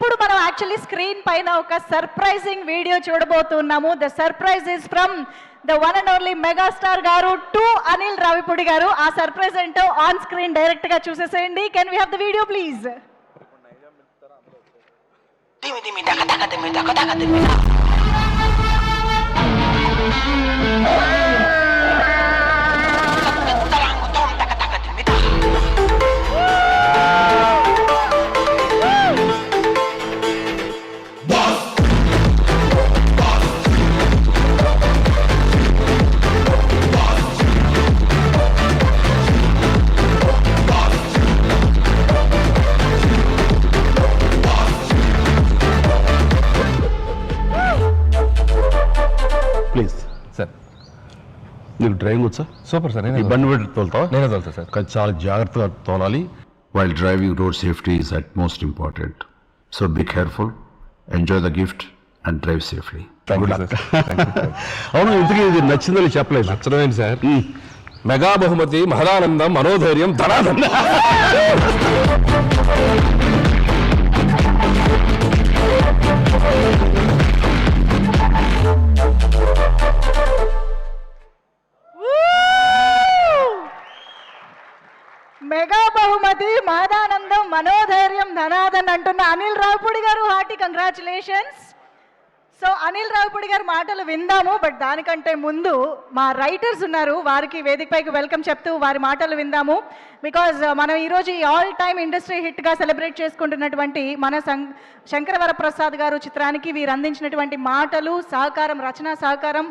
ఇప్పుడు మనం actually screen పైన ఒక సర్ప్రైజింగ్ వీడియో చూడబోతున్నాము. The surprise is from the one and only megastar గారు టు అనిల్ రావిపూడి గారు. ఆ సర్ప్రైజ్ ఏంటో ఆన్ స్క్రీన్ డైరెక్ట్ గా చూసేసేయండి. Can we have the video please? Please sir, నీకు డ్రైవింగ్ వచ్చా? Super sir. ఈ బండి పెట్టి తోలుతావా? నేనే తోలుతా సార్. కానీ చాలా జాగ్రత్తగా తోలాలి. While driving, road safety is at most important. So be careful, enjoy the gift and drive safely. Thank you sir. అవును, ఇంతకీ ఇది నచ్చిందని చెప్పలేదు. నచ్చడం ఏంటి సార్? మెగా బహుమతి, మహదానందం, మనోధైర్యం, ధనానందం. మెగా బహుమతి, మాదానందం, మనోధైర్యం, ధనాదన్ అంటున్న అనిల్ రావిపూడి గారు hearty congratulations. So Anil Ravipudi గారి మాటలు విందాము. బట్ దానికంటే ముందు మా రైటర్స్ ఉన్నారు, వారికి వేదికపైకి వెల్కమ్ చెప్తూ వారి మాటలు విందాము. బికాజ్ మనం ఈరోజు ఈ ఆల్ టైమ్ ఇండస్ట్రీ హిట్గా సెలబ్రేట్ చేసుకుంటున్నటువంటి మన శంకరవరప్రసాద్ గారు చిత్రానికి వీరు అందించినటువంటి మాటలు, సహకారం, రచనా సహకారం